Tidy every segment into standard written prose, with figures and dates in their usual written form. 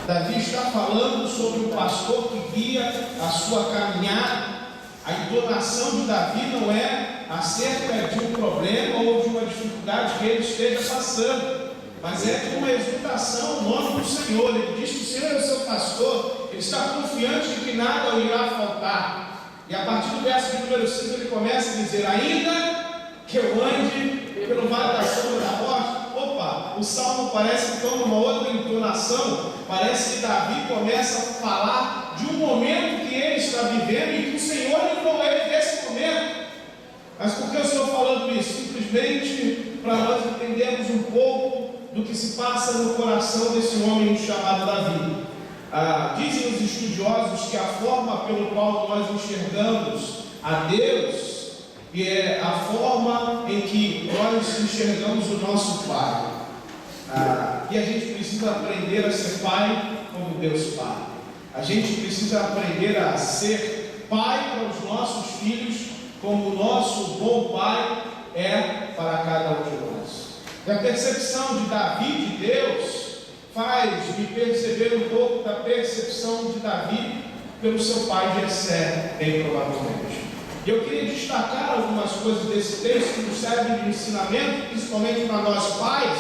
Davi está falando sobre o pastor que guia a sua caminhada. A entonação de Davi não é acerca de um problema ou de uma dificuldade que ele esteja passando, mas é de uma exultação ao nome do Senhor. Ele diz que o Senhor é o seu pastor, ele está confiante de que nada o irá faltar. E a partir do verso de número 5 ele começa a dizer: ainda que eu ande pelo vale da sombra da morte. Opa, o salmo parece que toma uma outra entonação. Parece que Davi começa a falar de um momento que ele está vivendo e que o Senhor livrou ele desse momento. Mas por que eu estou falando isso? Simplesmente para nós entendermos um pouco do que se passa no coração desse homem chamado Davi. Dizem os estudiosos que a forma pelo qual nós enxergamos a Deus e é a forma em que nós enxergamos o nosso Pai. E a gente precisa aprender a ser pai como Deus Pai. A gente precisa aprender a ser pai para os nossos filhos, como o nosso bom Pai é para cada um de nós. E a percepção de Davi de Deus faz-me perceber um pouco da percepção de Davi pelo seu pai Jessé, bem provavelmente. E eu queria destacar algumas coisas desse texto que nos servem de ensinamento, principalmente para nós pais.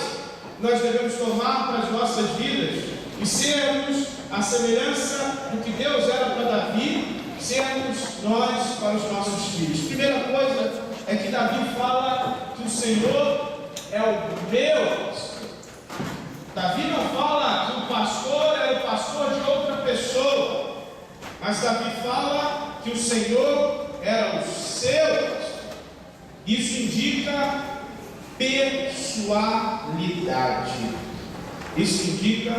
Nós devemos tomar para as nossas vidas e sermos a semelhança do que Deus era para Davi, sermos nós para os nossos filhos. Primeira coisa é que Davi fala que o Senhor é o meu pastor. Davi não fala que o pastor é o pastor de outra pessoa, mas Davi fala que o Senhor era o seu pastor. Isso indica pessoalidade. Isso indica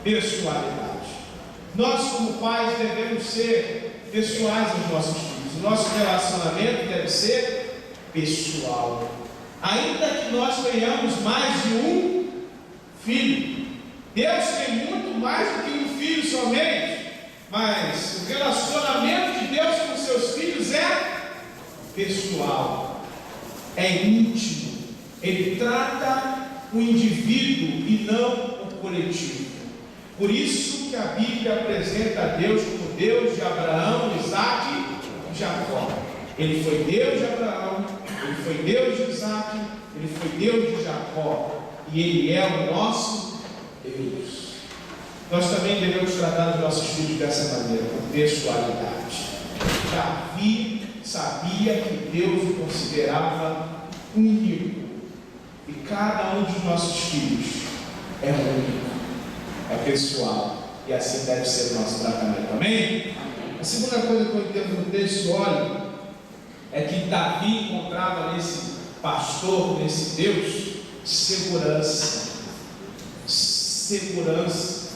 pessoalidade. Nós, como pais, devemos ser pessoais aos nossos filhos. O nosso relacionamento deve ser pessoal. Ainda que nós tenhamos mais de um filho, Deus tem muito mais do que um filho somente, mas o relacionamento de Deus com seus filhos é pessoal, é íntimo. Ele trata o indivíduo e não o coletivo. Por isso que a Bíblia apresenta a Deus como Deus de Abraão, Isaque e Jacó. Ele foi Deus de Abraão, ele foi Deus de Isaque, ele foi Deus de Jacó, e ele é o nosso Deus. Nós também devemos tratar os nossos filhos dessa maneira, com pessoalidade. Davi sabia que Deus o considerava único, e cada um dos nossos filhos é único, é pessoal, e assim deve ser o nosso tratamento. Amém? A segunda coisa que eu entendo no texto, olha, é que Davi encontrava nesse pastor, nesse Deus, segurança. Segurança.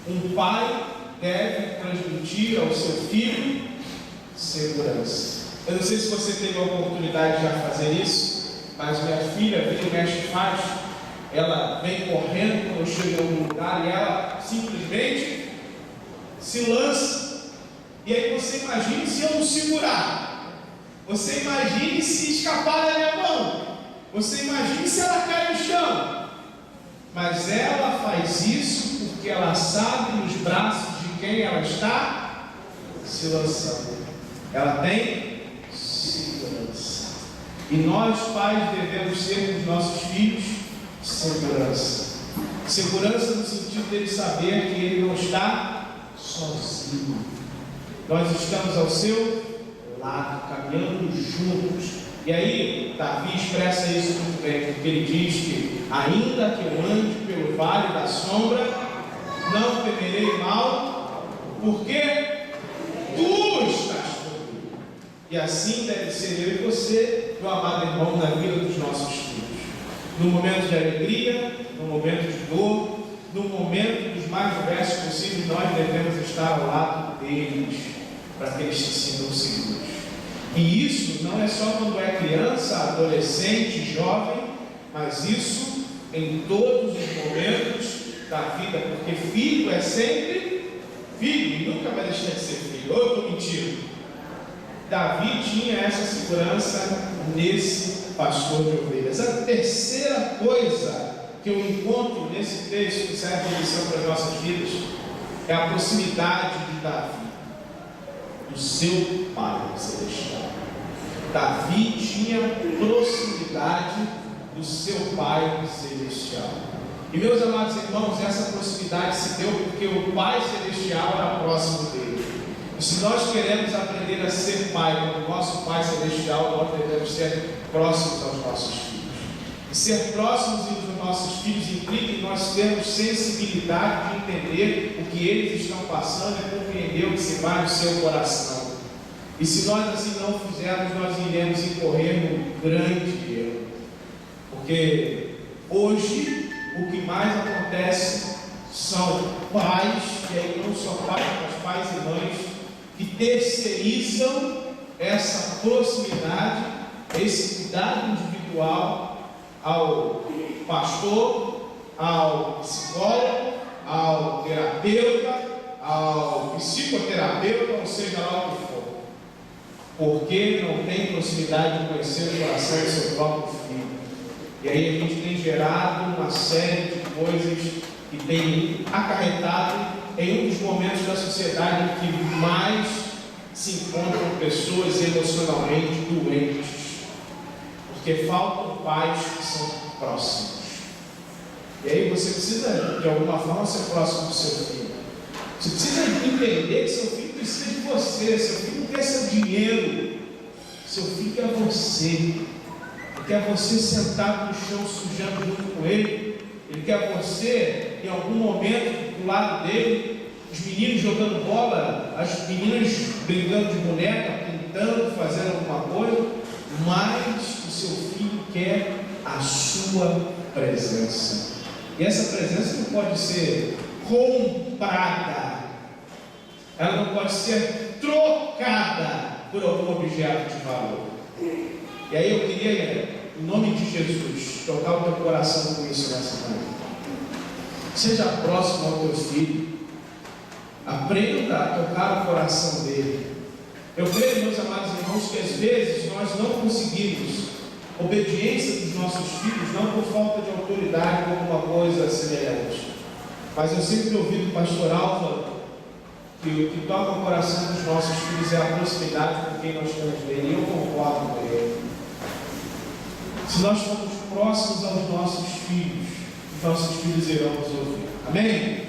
Um pai deve transmitir ao seu filho segurança. Eu não sei se você teve a oportunidade de já fazer isso, mas minha filha, vira e mexe faz, ela vem correndo quando chega a um lugar e ela simplesmente se lança. E aí você imagine se eu não segurar. Você imagine se escapar da minha mão. Você imagine se ela cai no chão. Mas ela faz isso porque ela sabe nos braços de quem ela está se lançando. Ela tem segurança. E nós, pais, devemos ser com os nossos filhos segurança. Segurança no sentido dele saber que ele não está sozinho. Nós estamos ao seu lado, caminhando juntos. E aí, Davi expressa isso muito bem, porque ele diz que ainda que eu ande pelo vale da sombra, não temerei mal, porque tu estás comigo. E assim deve ser eu e você, meu amado irmão, na vida dos nossos filhos. No momento de alegria, no momento de dor, no momento dos mais diversos possíveis, nós devemos estar ao lado deles, para que eles se sintam seguros. E isso não é só quando é criança, adolescente, jovem, mas isso em todos os momentos da vida, porque filho é sempre filho e nunca vai deixar de ser filho. Eu estou mentindo. Davi tinha essa segurança nesse pastor de ovelhas. A terceira coisa que eu encontro nesse texto que serve de lição para as nossas vidas é a proximidade de Davi, do seu Pai celestial. Davi tinha proximidade do seu Pai celestial. E meus amados irmãos, essa proximidade se deu porque o Pai celestial era próximo dele. E se nós queremos aprender a ser pai como o nosso Pai celestial, nós devemos ser próximos aos nossos filhos. E ser próximos dos nossos filhos implica em nós termos sensibilidade de entender o que eles estão passando e compreender o que se vai no seu coração. E se nós assim não fizermos, nós iremos incorrer num grande erro. Porque hoje o que mais acontece são pais, e aí não só pais, mas pais e mães, que terceirizam essa proximidade, esse cuidado individual ao pastor, ao psicólogo, ao terapeuta, ao psicoterapeuta, ou seja lá o que for. Porque não tem proximidade de conhecer o coração do seu próprio filho. E aí a gente tem gerado uma série de coisas que tem acarretado em um dos momentos da sociedade em que mais se encontram pessoas emocionalmente doentes. Porque faltam pais que são próximos. E aí você precisa, de alguma forma, ser próximo do seu filho. Você precisa entender que seu filho precisa de você. Seu filho não quer seu dinheiro. Seu filho quer você. Ele quer você sentado no chão, sujando junto com ele. Ele quer você, em algum momento, do lado dele, os meninos jogando bola, as meninas brincando de boneca, pintando, fazendo alguma coisa. Mas o seu filho quer a sua presença. E essa presença não pode ser comprada. Ela não pode ser trocada por algum objeto de valor. E aí eu queria, em nome de Jesus, tocar o teu coração com isso nessa manhã. Seja próximo ao teu filho. Aprenda a tocar o coração dele. Eu creio, meus amados irmãos, que às vezes nós não conseguimos obediência dos nossos filhos, não por falta de autoridade ou alguma coisa semelhante. Mas eu sempre ouvi do pastor Álvaro que o que toca o coração dos nossos filhos é a proximidade com quem nós temos dele. E eu concordo com ele. Se nós formos próximos aos nossos filhos irão nos ouvir. Amém?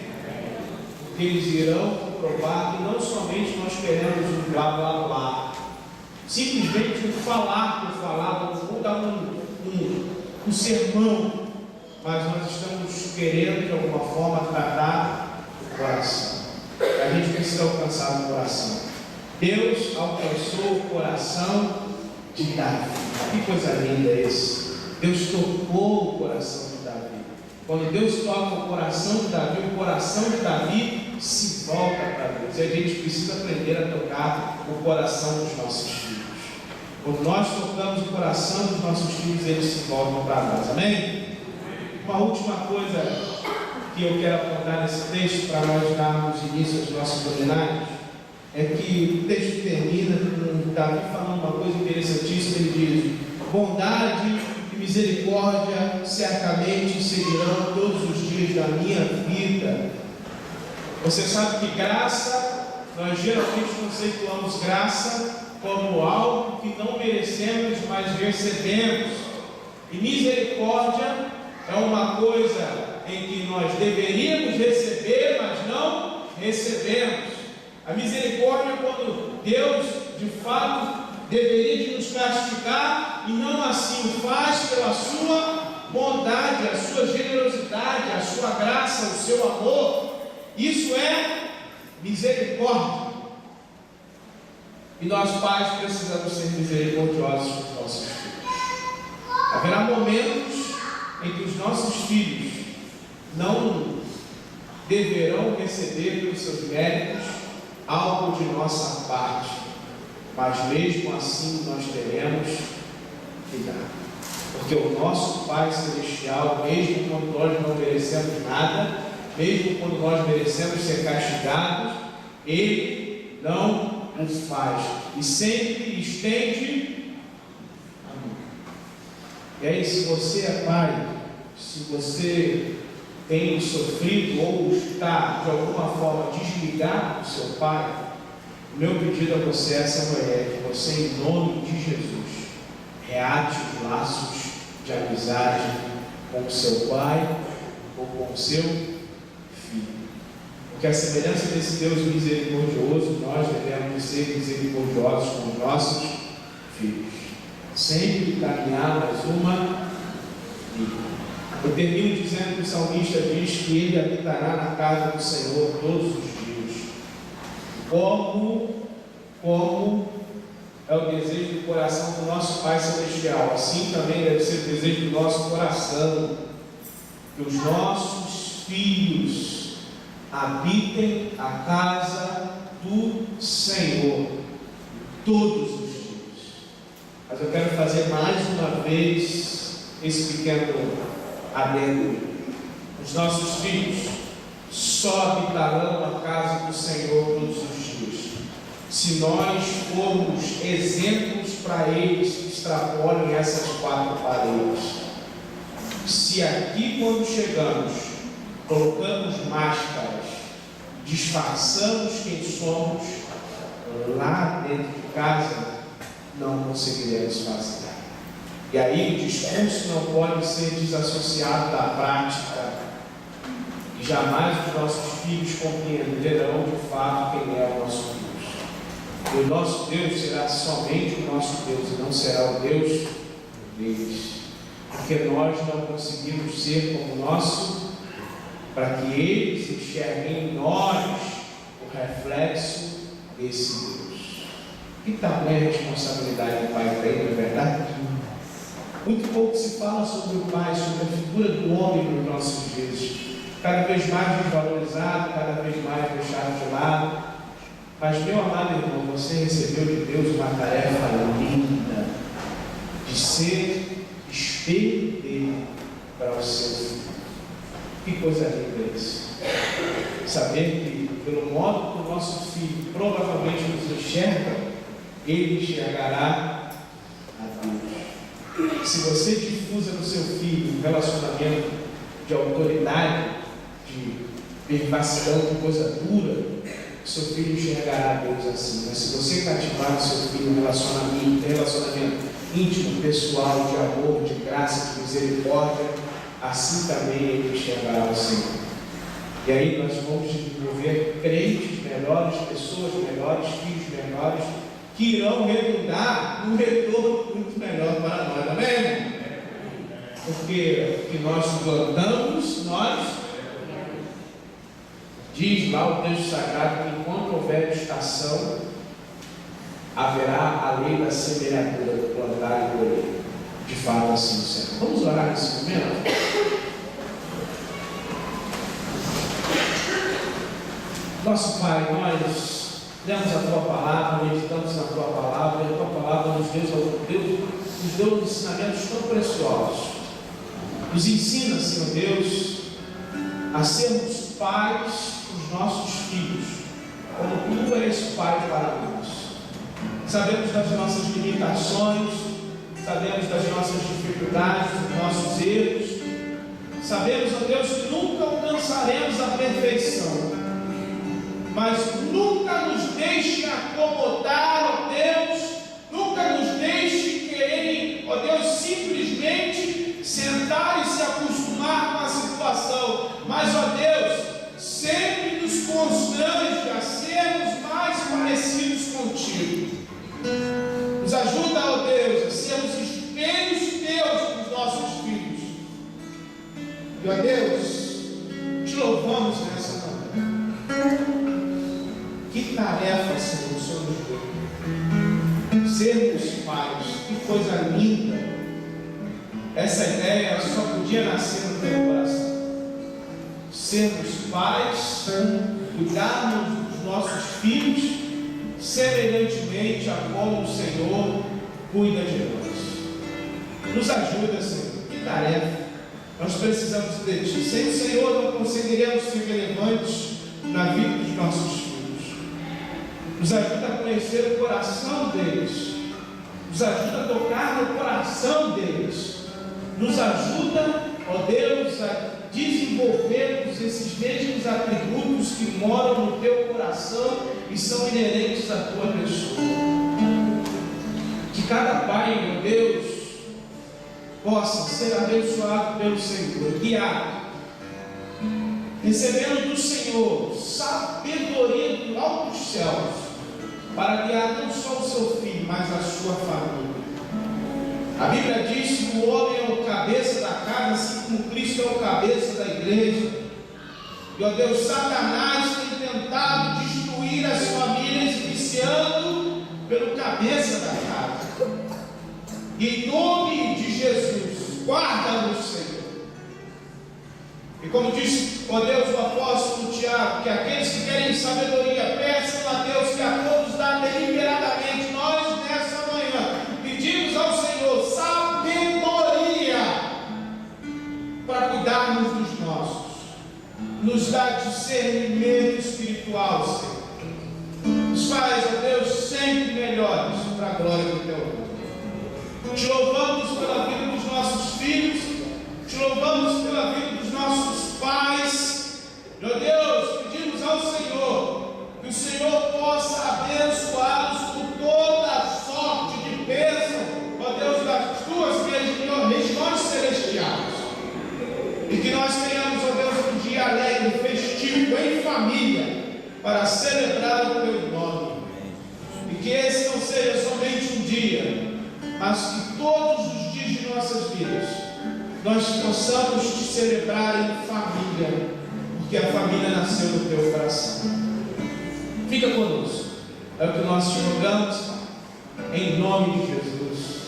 Porque eles irão comprovar que não somente nós queremos um blá blá blá, simplesmente um falar por falar, vamos dar um sermão, mas nós estamos querendo de alguma forma tratar o coração. A gente precisa alcançar o coração. Deus alcançou o coração de Davi. Que coisa linda é isso. Deus tocou o coração de Davi. Quando Deus toca o coração de Davi se volta para Deus. E a gente precisa aprender a tocar o coração dos nossos filhos. Quando nós tocamos o coração dos nossos filhos, eles se voltam para nós. Amém? Uma última coisa que eu quero apontar nesse texto para nós darmos início aos nossos seminários é que o texto termina com Davi falando uma coisa interessantíssima. Ele diz: bondade e misericórdia certamente seguirão todos os dias da minha vida. Você sabe que graça, nós geralmente conceituamos graça como algo que não merecemos, mas recebemos. E misericórdia é uma coisa em que nós deveríamos receber, mas não recebemos. A misericórdia é quando Deus, de fato, deveria de nos castigar e não assim o faz pela sua bondade, a sua generosidade, a sua graça, o seu amor. Isso é misericórdia. E nós, pais, precisamos ser misericordiosos com os nossos filhos. Haverá momentos em que os nossos filhos não deverão receber pelos seus méritos algo de nossa parte, mas mesmo assim nós teremos que dar. Porque o nosso Pai Celestial, mesmo quando nós não merecemos nada, mesmo quando nós merecemos ser castigados, Ele não o faz e sempre estende a mão. E aí, se você é pai, se você tem sofrido ou está de alguma forma desligado do seu pai, o meu pedido a você essa manhã é que você, em nome de Jesus, reate os laços de amizade com o seu pai ou com o seu filho. Porque a semelhança desse Deus misericordioso, nós devemos ser misericordiosos com os nossos filhos. Sempre caminhar mais uma vida. Eu termino dizendo que o salmista diz que ele habitará na casa do Senhor todos os dias. Como é o desejo do coração do nosso Pai Celestial, assim também deve ser o desejo do nosso coração, que os nossos filhos habitem a casa do Senhor todos os dias. Mas eu quero fazer mais uma vez esse pequeno adendo. Os nossos filhos só habitarão a casa do Senhor todos os dias se nós formos exemplos para eles que extrapolem essas quatro paredes. Se aqui, quando chegamos, colocamos máscaras, disfarçamos quem somos, lá dentro de casa não conseguiremos fazer. E aí o discurso não pode ser desassociado da prática, e jamais os nossos filhos compreenderão de fato quem é o nosso Deus. E o nosso Deus será somente o nosso Deus e não será o Deus deles, porque nós não conseguimos ser como o nosso, para que eles enxerguem em nós o reflexo desse Deus. Que tamanha responsabilidade do Pai tem, não é verdade? Muito pouco se fala sobre o Pai, sobre a figura do homem nos nossos dias, cada vez mais desvalorizado, cada vez mais deixado de lado. Mas, meu amado irmão, você recebeu de Deus uma tarefa linda de ser espelho dele para o seu filho. Que coisa linda isso! Saber que, pelo modo que o nosso filho provavelmente nos enxerga, ele enxergará a Deus. Se você difusa no seu filho um relacionamento de autoridade, de pervassidão, de coisa dura, seu filho enxergará a Deus assim. Mas se você cativar o seu filho um relacionamento íntimo, pessoal, de amor, de graça, de misericórdia, assim também ele enxergará o Senhor. E aí nós vamos desenvolver crentes melhores, pessoas melhores, filhos melhores, que irão redundar num retorno muito melhor para nós, amém? Porque o que nós plantamos, nós diz lá o texto sagrado que enquanto houver estação, haverá a lei da semeadura, do plantar e colher. De fato, assim será. Vamos orar nesse momento? Nosso Pai, nós lemos a Tua Palavra, meditamos na Tua Palavra, e a Tua Palavra nos deu ensinamentos tão preciosos. Nos ensina, Senhor Deus, a sermos pais dos nossos filhos, como Tu és Pai para nós. Sabemos das nossas limitações, sabemos das nossas dificuldades, dos nossos erros, sabemos, ó Deus, que nunca alcançaremos a perfeição, mas nunca nos deixe acomodar, ó Deus, nunca nos deixe querer, ó Deus, simplesmente sentar e se acostumar com a situação, mas, ó Deus, sempre nos constrange a sermos mais parecidos contigo. Nos ajuda, ó Deus, a sermos espelhos Teus para os nossos filhos. E, ó Deus, te louvamos nessa manhã. Que tarefa, Senhor, o Senhor nos deu. Sermos pais, que coisa linda. Essa ideia só podia nascer no teu coração. Sermos pais, cuidarmos dos nossos filhos, semelhantemente a como o Senhor cuida de nós. Nos ajuda, Senhor. Que tarefa! Nós precisamos de Ti. Sem o Senhor não conseguiremos ser relevantes na vida dos nossos filhos. Nos ajuda a conhecer o coração deles. Nos ajuda a tocar no coração deles. Nos ajuda, ó Deus, a desenvolver desenvolvermos esses mesmos atributos que moram no teu coração e são inerentes à tua pessoa. Que cada pai, meu Deus, possa ser abençoado pelo Senhor, guiado, recebendo do Senhor sabedoria do alto dos céus, para guiar não só o seu filho, mas a sua família. A Bíblia diz que o homem é o cabeça da casa, assim como Cristo é o cabeça da igreja. E, ó Deus, Satanás tem tentado destruir as famílias, iniciando pelo cabeça da casa. E em nome de Jesus, guarda-nos, Senhor. E como disse, ó Deus, o apóstolo Tiago, que aqueles que querem sabedoria, peçam a Deus que a todos dá deliberadamente. Nós, nessa manhã, pedimos ao Senhor sabedoria para cuidarmos dos nossos. Nos dá discernimento espiritual, Senhor. Nos faz, ó Deus, sempre melhores para a glória do teu nome. Te louvamos pela vida dos nossos filhos, te louvamos pela vida dos nossos pais. Meu Deus, pedimos ao Senhor que o Senhor possa abençoá-los com toda sorte de bênção, ó Deus, das tuas regiões celestiais. E que nós tenhamos, ó Deus, um dia alegre, festivo, em família, para celebrar o teu nome. E que esse não seja somente um dia, mas que todos os dias de nossas vidas nós possamos te celebrar em família, porque a família nasceu no teu coração. Fica conosco, é o que nós te rogamos, em nome de Jesus.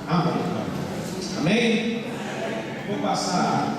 Amém. Amém? Vou passar